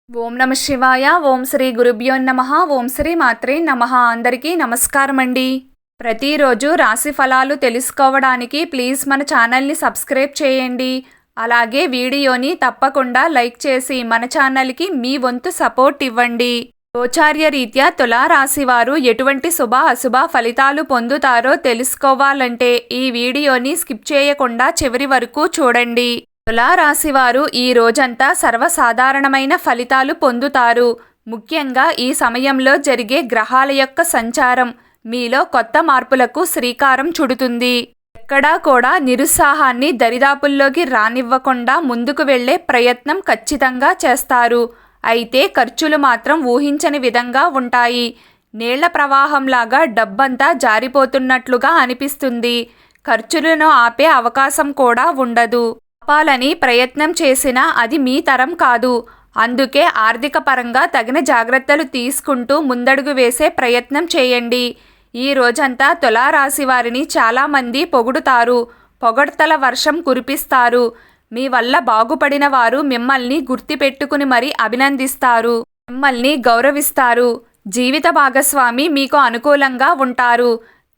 ఓం నమ శివాయ. ఓం శ్రీ గురుభ్యో నమః. ఓం శ్రీ మాత్రే నమః. అందరికీ నమస్కారం అండి. ప్రతిరోజు రాశి ఫలాలు తెలుసుకోవడానికి ప్లీజ్ మన ఛానల్ని సబ్స్క్రైబ్ చేయండి. అలాగే వీడియోని తప్పకుండా లైక్ చేసి మన ఛానల్కి మీ వంతు సపోర్ట్ ఇవ్వండి. గోచార్య రీత్యా తులారాశి వారు ఎటువంటి శుభ అశుభ ఫలితాలు పొందుతారో తెలుసుకోవాలంటే ఈ వీడియోని స్కిప్ చేయకుండా చివరి వరకు చూడండి. తులారాశి వారు ఈ రోజంతా సర్వసాధారణమైన ఫలితాలు పొందుతారు. ముఖ్యంగా ఈ సమయంలో జరిగే గ్రహాల యొక్క సంచారం మీలో కొత్త మార్పులకు శ్రీకారం చుడుతుంది. ఎక్కడా కూడా నిరుత్సాహాన్ని దరిదాపుల్లోకి రానివ్వకుండా ముందుకు వెళ్లే ప్రయత్నం ఖచ్చితంగా చేస్తారు. అయితే ఖర్చులు మాత్రం ఊహించని విధంగా ఉంటాయి. నీళ్ల ప్రవాహంలాగా డబ్బంతా జారిపోతున్నట్లుగా అనిపిస్తుంది. ఖర్చులను ఆపే అవకాశం కూడా ఉండదు. ఆపాలని ప్రయత్నం చేసినా అది మీ తరం కాదు. అందుకే ఆర్థిక పరంగా తగిన జాగ్రత్తలు తీసుకుంటూ ముందడుగు వేసే ప్రయత్నం చేయండి. ఈ రోజంతా తులారాశి వారిని చాలామంది పొగుడుతారు. పొగడ్తల వర్షం కురిపిస్తారు. మీ వల్ల బాగుపడిన వారు మిమ్మల్ని గుర్తుపెట్టుకుని మరీ అభినందిస్తారు. మిమ్మల్ని గౌరవిస్తారు. జీవిత భాగస్వామి మీకు అనుకూలంగా ఉంటారు.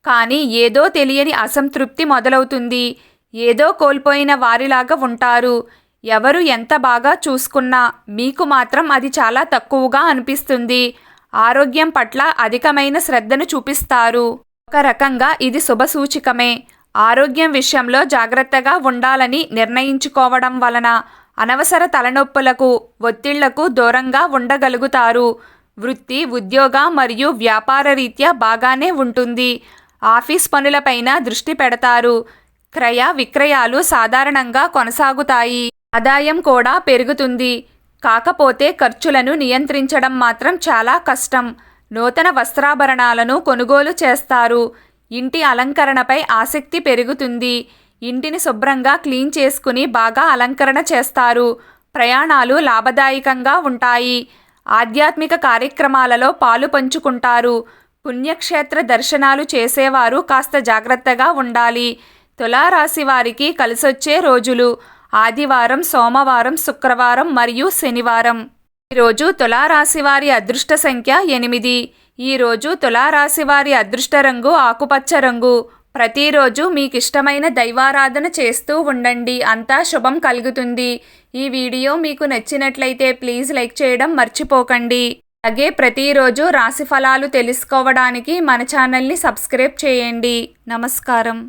కానీ ఏదో తెలియని అసంతృప్తి మొదలవుతుంది. ఏదో కోల్పోయిన వారిలాగా ఉంటారు. ఎవరు ఎంత బాగా చూసుకున్నా మీకు మాత్రం అది చాలా తక్కువగా అనిపిస్తుంది. ఆరోగ్యం పట్ల అధికమైన శ్రద్ధను చూపిస్తారు. ఒక రకంగా ఇది శుభసూచికమే. ఆరోగ్యం విషయంలో జాగ్రత్తగా ఉండాలని నిర్ణయించుకోవడం వలన అనవసర తలనొప్పులకు, ఒత్తిళ్లకు దూరంగా ఉండగలుగుతారు. వృత్తి, ఉద్యోగ మరియు వ్యాపార రీత్యా బాగానే ఉంటుంది. ఆఫీస్ పనులపైన దృష్టి పెడతారు. క్రయ విక్రయాలు సాధారణంగా కొనసాగుతాయి. ఆదాయం కూడా పెరుగుతుంది. కాకపోతే ఖర్చులను నియంత్రించడం మాత్రం చాలా కష్టం. నూతన వస్త్రాభరణాలను కొనుగోలు చేస్తారు. ఇంటి అలంకరణపై ఆసక్తి పెరుగుతుంది. ఇంటిని శుభ్రంగా క్లీన్ చేసుకుని బాగా అలంకరణ చేస్తారు. ప్రయాణాలు లాభదాయకంగా ఉంటాయి. ఆధ్యాత్మిక కార్యక్రమాలలో పాలు పంచుకుంటారు. పుణ్యక్షేత్ర దర్శనాలు చేసేవారు కాస్త జాగ్రత్తగా ఉండాలి. తులారాశి వారికి కలిసొచ్చే రోజులు ఆదివారం, సోమవారం, శుక్రవారం మరియు శనివారం. ఈరోజు తులారాశి వారి అదృష్ట సంఖ్య 8. ఈరోజు తులారాశి వారి అదృష్ట రంగు ఆకుపచ్చ రంగు. ప్రతిరోజు మీకు ఇష్టమైన దైవారాధన చేస్తూ ఉండండి. అంతా శుభం కలుగుతుంది. ఈ వీడియో మీకు నచ్చినట్లయితే ప్లీజ్ లైక్ చేయడం మర్చిపోకండి. అలాగే ప్రతిరోజు రాశి ఫలాలు తెలుసుకోవడానికి మన ఛానల్ని సబ్స్క్రైబ్ చేయండి. నమస్కారం.